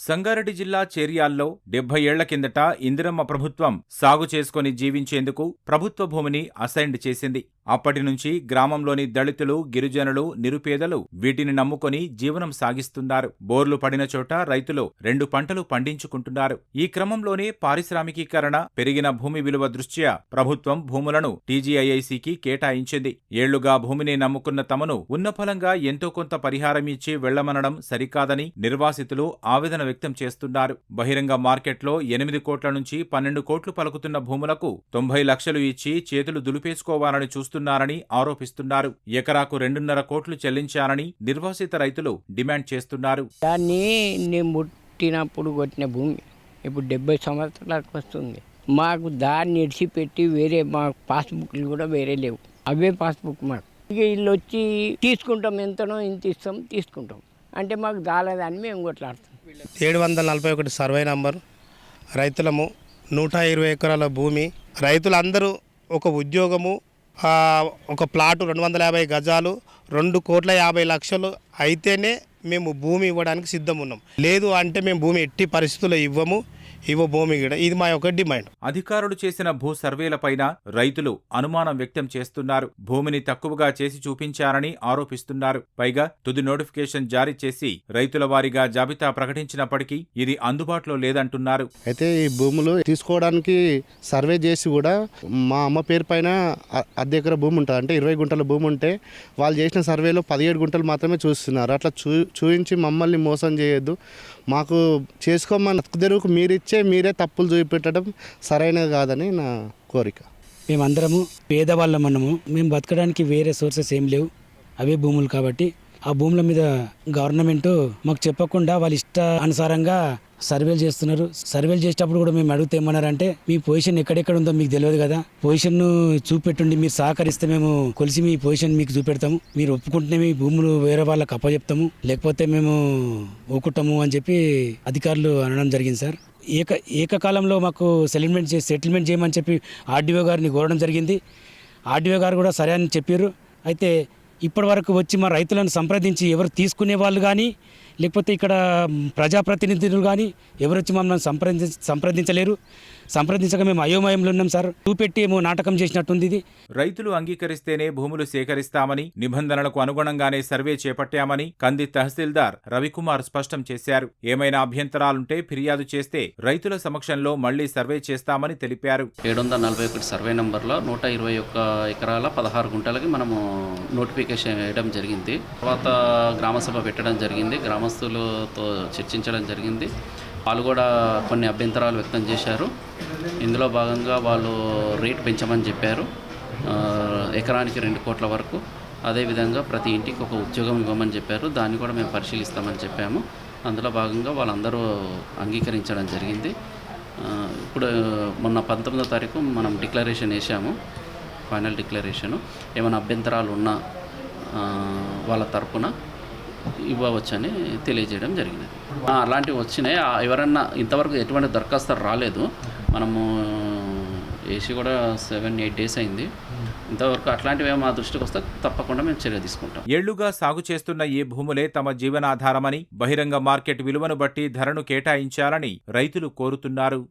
సంగారెడ్డి జిల్లా చేర్యాల్లో 70 ఏళ్ల కిందట ఇందిరమ్మ ప్రభుత్వం సాగు చేసుకుని జీవించేందుకు ప్రభుత్వ భూమిని అసైన్డ్ చేసింది. అప్పటి నుంచి గ్రామంలోని దళితులు, గిరిజనులు, నిరుపేదలు వీటిని నమ్ముకొని జీవనం సాగిస్తున్నారు. బోర్లు పడిన చోట రైతులు 2 పంటలు పండించుకుంటున్నారు. ఈ క్రమంలోనే పారిశ్రామికీకరణ, పెరిగిన భూమి విలువ దృష్ట్యా ప్రభుత్వం భూములను టీజీఐఐసీకి కేటాయించింది. ఏళ్లుగా భూమిని నమ్ముకున్న తమను ఉన్నఫలంగా ఎంతో కొంత పరిహారం ఇచ్చి వెళ్లమనడం సరికాదని నిర్వాసితులు ఆవేదన వ్యక్తం చేస్తున్నారు. బహిరంగ మార్కెట్లో 8 కోట్ల నుంచి 12 కోట్లు పలుకుతున్న భూములకు 90 లక్షలు ఇచ్చి చేతులు దులిపేసుకోవాలని చూస్తున్నారని ఆరోపిస్తున్నారు. ఎకరాకు 2.5 కోట్లు చెల్లించాలని నిర్వాసిత రైతులు డిమాండ్ చేస్తున్నారు. దాన్ని నేను పుట్టినప్పుడు కొట్టిన భూమి ఇప్పుడు 70 సంవత్సరాలకు వస్తుంది. మాకు దాన్ని ఇడిచిపెట్టి వేరే మా పాస్బుక్లు కూడా వేరే లేవు. అవే పాస్బుక్ మాకు. ఇక వీళ్ళు వచ్చి తీసుకుంటాం, ఎంతనో ఇంత ఇస్తాం, తీసుకుంటాం అంటే మాకు దాలేదని మేము కొట్లాడుతాం. 741 సర్వే నంబర్, రైతులము 120 ఎకరాల భూమి. రైతులందరూ ఒక ఉద్యోగము, ఒక ప్లాటు 250 గజాలు, 2,50,00,000 అయితేనే మేము భూమి ఇవ్వడానికి సిద్ధం ఉన్నాం. లేదు అంటే మేము భూమి ఎట్టి పరిస్థితుల్లో ఇవ్వము. భూమి కూడా ఇది మా యొక్క డిమాండ్. అధికారులు చేసిన భూ సర్వేలపైన రైతులు అనుమానం వ్యక్తం చేస్తున్నారు. భూమిని తక్కువగా చేసి చూపించారని ఆరోపిస్తున్నారు. పైగా తుది నోటిఫికేషన్ జారీ చేసి రైతుల వారీగా జాబితా ప్రకటించినప్పటికీ ఇది అందుబాటులో లేదంటున్నారు. అయితే ఈ భూములు తీసుకోవడానికి సర్వే చేసి కూడా మా అమ్మ పేరు పైన అర్ధ ఎకర భూమి ఉంటుంది. అంటే 20 గుంటల భూమి ఉంటే వాళ్ళు చేసిన సర్వేలో 17 గుంటలు మాత్రమే చూస్తున్నారు. అట్లా చూపించి మమ్మల్ని మోసం చేయొద్దు. మాకు చేసుకోమని తెరువుకు మీరే తప్పులు చూపెట్టడం సరైనది కాదని నా కోరిక. మేమందరము పేదవాళ్ళమన్నాము. మేము బతకడానికి వేరే సోర్సెస్ ఏం లేవు, అవే భూములు కాబట్టి ఆ భూముల మీద గవర్నమెంట్ మాకు చెప్పకుండా వాళ్ళ ఇష్ట అనుసారంగా సర్వేలు చేస్తున్నారు. సర్వేలు చేసేటప్పుడు కూడా మేము అడిగితే ఏమన్నారంటే మీ పొజిషన్ ఎక్కడెక్కడ ఉందో మీకు తెలియదు కదా, పొజిషన్ చూపెట్టుండి, మీరు సహకరిస్తే మేము కొలిసి మీ పొజిషన్ మీకు చూపెడతాము, మీరు ఒప్పుకుంటేనే మీ భూములు వేరే వాళ్ళకి అప్పచెప్తాము, లేకపోతే మేము ఊకుంటాము అని చెప్పి అధికారులు అనడం జరిగింది సార్. ఏకకాలంలో మాకు సెటిల్మెంట్ చేయమని చెప్పి ఆర్డీఓ గారిని కోరడం జరిగింది. ఆర్డీఓ గారు కూడా సరే అని చెప్పారు. అయితే ఇప్పటి వరకు వచ్చి మా రైతులను సంప్రదించి ఎవరు తీసుకునే వాళ్ళు కానీ లేకపోతే ఇక్కడ ప్రజాప్రతినిధులు కానీ ఎవరు వచ్చి మమ్మల్ని సంప్రదించలేరు. సంప్రదించక మేము అయోమయంలో ఉన్నాం సార్. చూపెట్టి ఏమో నాటకం చేసినట్టుంది ఇది. రైతులు అంగీకరిస్తేనే భూములు సేకరిస్తామని, నిబంధనలకు అనుగుణంగానే సర్వే చేపట్టామని కంది తహసీల్దార్ రవికుమార్ స్పష్టం చేశారు. ఏమైనా అభ్యంతరాలుంటే ఫిర్యాదు చేస్తే రైతుల సమక్షంలో మళ్లీ సర్వే చేస్తామని తెలిపారు. 741 సర్వే నంబర్లో 121 ఎకరాల 16 గుంటలకి మనము నోటిఫికేషన్ వేయడం జరిగింది. తర్వాత గ్రామసభ పెట్టడం జరిగింది. గ్రామస్తులతో చర్చించడం జరిగింది. వాళ్ళు కూడా కొన్ని అభ్యంతరాలు వ్యక్తం చేశారు. ఇందులో భాగంగా వాళ్ళు రేట్ పెంచమని చెప్పారు, ఎకరానికి 2 కోట్ల వరకు. అదేవిధంగా ప్రతి ఇంటికి ఒక ఉద్యోగం ఇవ్వమని చెప్పారు. దాన్ని కూడా మేము పరిశీలిస్తామని చెప్పాము. అందులో భాగంగా వాళ్ళందరూ అంగీకరించడం జరిగింది. ఇప్పుడు మొన్న 19వ తారీఖు మనం డిక్లరేషన్ వేసాము, ఫైనల్ డిక్లరేషను. ఏమైనా అభ్యంతరాలు ఉన్నా వాళ్ళ తరపున ఇవ్వవచ్చని తెలియజేయడం జరిగినది. అలాంటివి వచ్చినాయి. ఎవరన్నా ఇంతవరకు ఎటువంటి దరఖాస్తులు రాలేదు. మనము వేసి కూడా 7-8 డేస్ అయింది. ఇంతవరకు అట్లాంటివి మా దృష్టికి వస్తే తప్పకుండా మేము చర్య తీసుకుంటాం. ఏళ్లుగా సాగు చేస్తున్న ఈ భూములే తమ జీవనాధారమని, బహిరంగ మార్కెట్ విలువను బట్టి ధరను కేటాయించాలని రైతులు కోరుతున్నారు.